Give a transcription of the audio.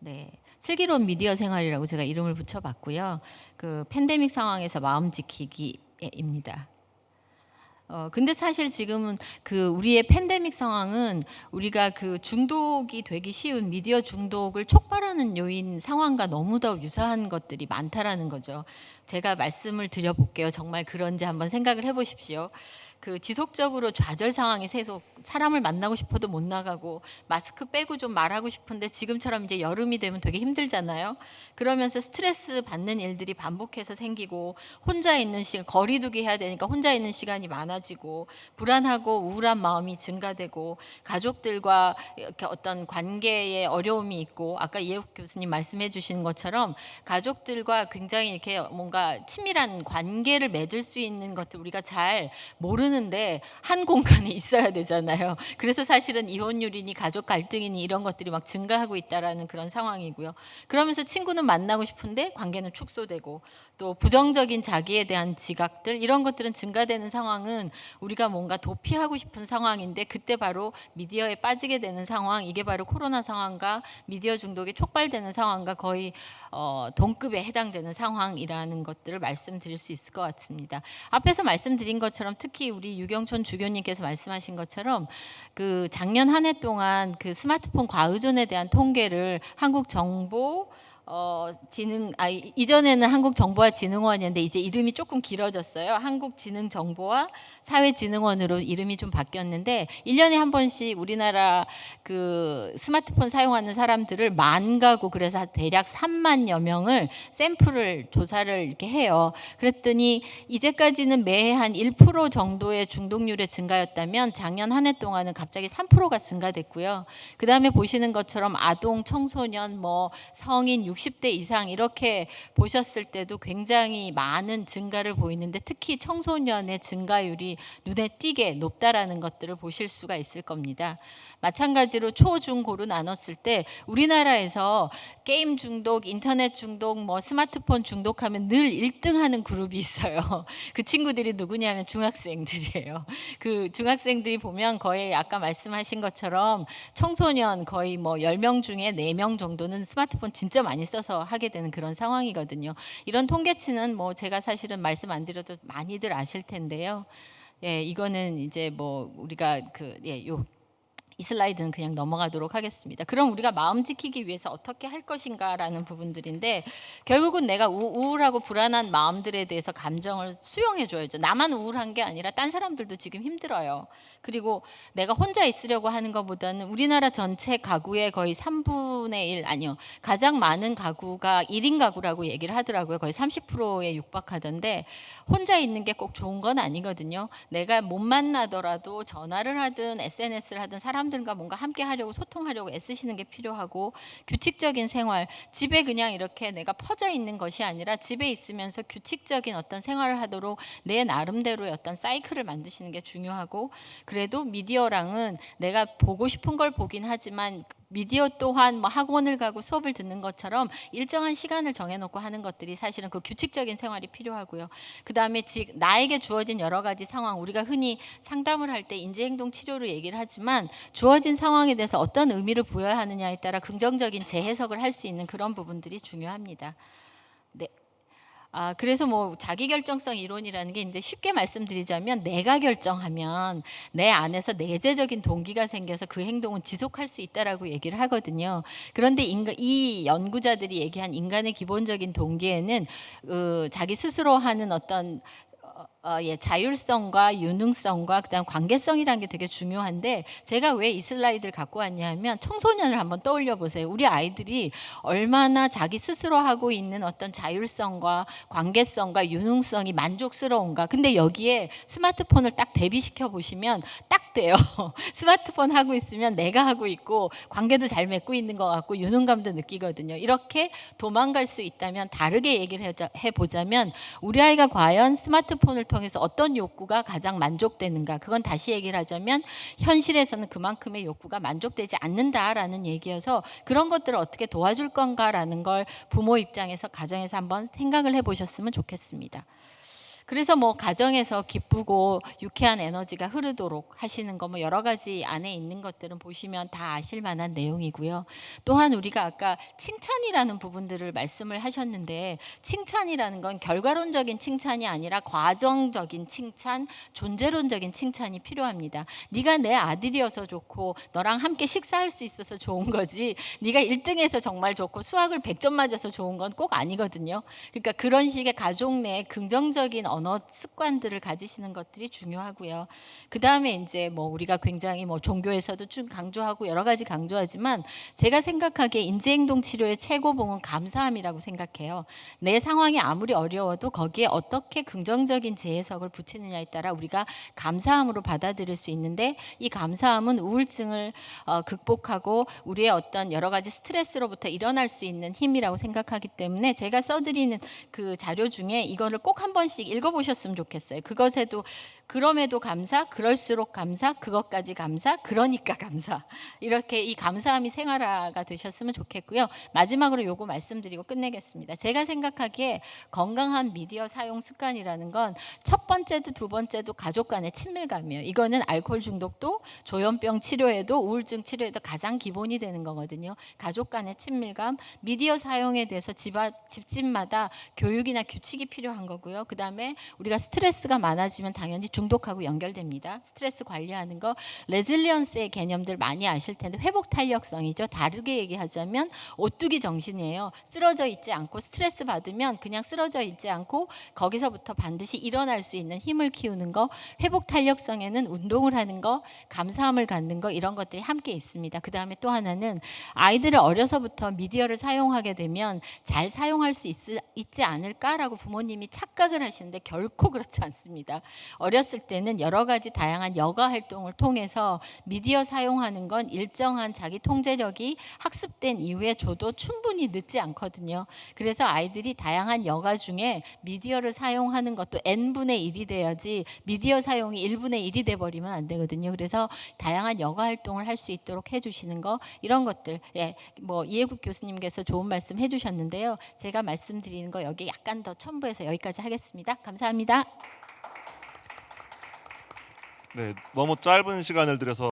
네. 슬기로운 미디어 생활이라고 제가 이름을 붙여봤고요. 그 팬데믹 상황에서 마음 지키기입니다. 근데 사실 지금은 그 우리의 팬데믹 상황은 우리가 그 중독이 되기 쉬운 미디어 중독을 촉발하는 요인 상황과 너무도 유사한 것들이 많다라는 거죠. 제가 말씀을 드려 볼게요. 정말 그런지 한번 생각을 해 보십시오. 그 지속적으로 좌절 상황이 계속 사람을 만나고 싶어도 못 나가고 마스크 빼고 좀 말하고 싶은데 지금처럼 이제 여름이 되면 되게 힘들잖아요. 그러면서 스트레스 받는 일들이 반복해서 생기고 혼자 있는 시간 거리 두기 해야 되니까 혼자 있는 시간이 많아지고 불안하고 우울한 마음이 증가되고 가족들과 이렇게 어떤 관계에 어려움이 있고 아까 이해욱 교수님 말씀해 주신 것처럼 가족들과 굉장히 이렇게 뭔가 친밀한 관계를 맺을 수 있는 것들 우리가 잘 모르는데 한 공간에 있어야 되잖아요. 그래서 사실은 이혼율이니 가족 갈등이니 이런 것들이 막 증가하고 있다라는 그런 상황이고요. 그러면서 친구는 만나고 싶은데 관계는 축소되고 또 부정적인 자기에 대한 지각들 이런 것들은 증가되는 상황은 우리가 뭔가 도피하고 싶은 상황인데 그때 바로 미디어에 빠지게 되는 상황 이게 바로 코로나 상황과 미디어 중독이 촉발되는 상황과 거의 동급에 해당되는 상황이라는 것들을 말씀드릴 수 있을 것 같습니다. 앞에서 말씀드린 것처럼 특히 우리 유경촌 주교님께서 말씀하신 것처럼 그 작년 한 해 동안 그 스마트폰 과의존에 대한 통계를 한국정보 이전에는 한국정보화진흥원이었는데 이제 이름이 조금 길어졌어요. 한국지능정보화 사회진흥원으로 이름이 좀 바뀌었는데 1년에 한 번씩 우리나라 그 스마트폰 사용하는 사람들을 만 가구 그래서 대략 3만여 명을 샘플을 조사를 이렇게 해요. 그랬더니 이제까지는 매해 한 1% 정도의 중독률의 증가였다면 작년 한 해 동안은 갑자기 3%가 증가됐고요. 그다음에 보시는 것처럼 아동, 청소년, 뭐 성인 60대 이상 이렇게 보셨을 때도 굉장히 많은 증가를 보이는데 특히 청소년의 증가율이 눈에 띄게 높다라는 것들을 보실 수가 있을 겁니다. 마찬가지로 초, 중, 고로 나눴을 때 우리나라에서 게임 중독, 인터넷 중독, 뭐 스마트폰 중독하면 늘 1등 하는 그룹이 있어요. 그 친구들이 누구냐면 중학생들이에요. 그 중학생들이 보면 거의 아까 말씀하신 것처럼 청소년 거의 뭐 10명 중에 4명 정도는 스마트폰 진짜 많이 써서 하게 되는 그런 상황이거든요. 이런 통계치는 뭐 제가 사실은 말씀 안 드려도 많이들 아실 텐데요. 예, 이거는 이제 뭐 우리가 이 슬라이드는 그냥 넘어가도록 하겠습니다. 그럼 우리가 마음 지키기 위해서 어떻게 할 것인가라는 부분들인데 결국은 내가 우울하고 불안한 마음들에 대해서 감정을 수용해 줘야죠. 나만 우울한 게 아니라 딴 사람들도 지금 힘들어요. 그리고 내가 혼자 있으려고 하는 것보다는 우리나라 전체 가구의 거의 3분의 1 아니요. 가장 많은 가구가 1인 가구라고 얘기를 하더라고요. 거의 30%에 육박하던데 혼자 있는 게 꼭 좋은 건 아니거든요. 내가 못 만나더라도 전화를 하든 SNS를 하든 사람들과 뭔가 함께 하려고 소통하려고 애쓰시는 게 필요하고 규칙적인 생활, 집에 그냥 이렇게 내가 퍼져 있는 것이 아니라 집에 있으면서 규칙적인 어떤 생활을 하도록 내 나름대로의 어떤 사이클을 만드시는 게 중요하고 그래도 미디어랑은 내가 보고 싶은 걸 보긴 하지만 미디어 또한 뭐 학원을 가고 수업을 듣는 것처럼 일정한 시간을 정해놓고 하는 것들이 사실은 그 규칙적인 생활이 필요하고요. 그다음에 나에게 주어진 여러 가지 상황, 우리가 흔히 상담을 할 때 인지행동 치료로 얘기를 하지만 주어진 상황에 대해서 어떤 의미를 부여해야 하느냐에 따라 긍정적인 재해석을 할 수 있는 그런 부분들이 중요합니다. 네. 그래서 뭐 자기결정성 이론이라는 게 이제 쉽게 말씀드리자면 내가 결정하면 내 안에서 내재적인 동기가 생겨서 그 행동은 지속할 수 있다라고 얘기를 하거든요. 그런데 이 연구자들이 얘기한 인간의 기본적인 동기에는 자기 스스로 하는 어떤 자율성과 유능성과 그다음 관계성이라는 게 되게 중요한데 제가 왜 이 슬라이드를 갖고 왔냐면 청소년을 한번 떠올려 보세요. 우리 아이들이 얼마나 자기 스스로 하고 있는 어떤 자율성과 관계성과 유능성이 만족스러운가. 근데 여기에 스마트폰을 딱 대비시켜 보시면 딱 돼요. 스마트폰 하고 있으면 내가 하고 있고 관계도 잘 맺고 있는 것 같고 유능감도 느끼거든요. 이렇게 도망갈 수 있다면 다르게 얘기를 해보자면 우리 아이가 과연 스마트폰을 통해서 어떤 욕구가 가장 만족되는가 그건 다시 얘기를 하자면 현실에서는 그만큼의 욕구가 만족되지 않는다라는 얘기여서 그런 것들을 어떻게 도와줄 건가라는 걸 부모 입장에서 가정에서 한번 생각을 해보셨으면 좋겠습니다. 그래서 뭐 가정에서 기쁘고 유쾌한 에너지가 흐르도록 하시는 거 뭐 여러 가지 안에 있는 것들은 보시면 다 아실 만한 내용이고요. 또한 우리가 아까 칭찬이라는 부분들을 말씀을 하셨는데 칭찬이라는 건 결과론적인 칭찬이 아니라 과정적인 칭찬, 존재론적인 칭찬이 필요합니다. 네가 내 아들이어서 좋고 너랑 함께 식사할 수 있어서 좋은 거지 네가 1등해서 정말 좋고 수학을 100점 맞아서 좋은 건 꼭 아니거든요. 그러니까 그런 식의 가족 내 긍정적인 언어 습관들을 가지시는 것들이 중요하고요. 그다음에 이제 뭐 우리가 굉장히 뭐 종교에서도 좀 강조하고 여러 가지 강조하지만 제가 생각하기에 인지행동 치료의 최고봉은 감사함이라고 생각해요. 내 상황이 아무리 어려워도 거기에 어떻게 긍정적인 재해석을 붙이느냐에 따라 우리가 감사함으로 받아들일 수 있는데 이 감사함은 우울증을 극복하고 우리의 어떤 여러 가지 스트레스로부터 일어날 수 있는 힘이라고 생각하기 때문에 제가 써드리는 그 자료 중에 이거를 꼭 한 번씩 읽어보셨으면 좋겠어요. 그것에도 그럼에도 감사, 그럴수록 감사, 그것까지 감사, 그러니까 감사. 이렇게 이 감사함이 생활화가 되셨으면 좋겠고요. 마지막으로 요거 말씀드리고 끝내겠습니다. 제가 생각하기에 건강한 미디어 사용 습관이라는 건 첫 번째도 두 번째도 가족 간의 친밀감이에요. 이거는 알코올 중독도 조현병 치료에도 우울증 치료에도 가장 기본이 되는 거거든요. 가족 간의 친밀감, 미디어 사용에 대해서 집집마다 교육이나 규칙이 필요한 거고요. 그다음에 우리가 스트레스가 많아지면 당연히 중독하고 연결됩니다. 스트레스 관리하는 거, 레질리언스의 개념들 많이 아실 텐데 회복 탄력성이죠. 다르게 얘기하자면 오뚜기 정신이에요. 쓰러져 있지 않고 스트레스 받으면 그냥 쓰러져 있지 않고 거기서부터 반드시 일어날 수 있는 힘을 키우는 거, 회복 탄력성에는 운동을 하는 거, 감사함을 갖는 거 이런 것들이 함께 있습니다. 그다음에 또 하나는 아이들을 어려서부터 미디어를 사용하게 되면 잘 사용할 수 있지 않을까라고 부모님이 착각을 하시는데 결코 그렇지 않습니다. 어렸을 때는 여러 가지 다양한 여가 활동을 통해서 미디어 사용하는 건 일정한 자기 통제력이 학습된 이후에 줘도 충분히 늦지 않거든요. 그래서 아이들이 다양한 여가 중에 미디어를 사용하는 것도 n분의 1이 돼야지 미디어 사용이 1분의 1이 돼버리면 안 되거든요. 그래서 다양한 여가 활동을 할 수 있도록 해주시는 거 이런 것들 뭐 이해국 교수님께서 좋은 말씀 해주셨는데요. 제가 말씀드리는 거 여기 약간 더 첨부해서 여기까지 하겠습니다. 감사합니다. 네, 너무 짧은 시간을 들여서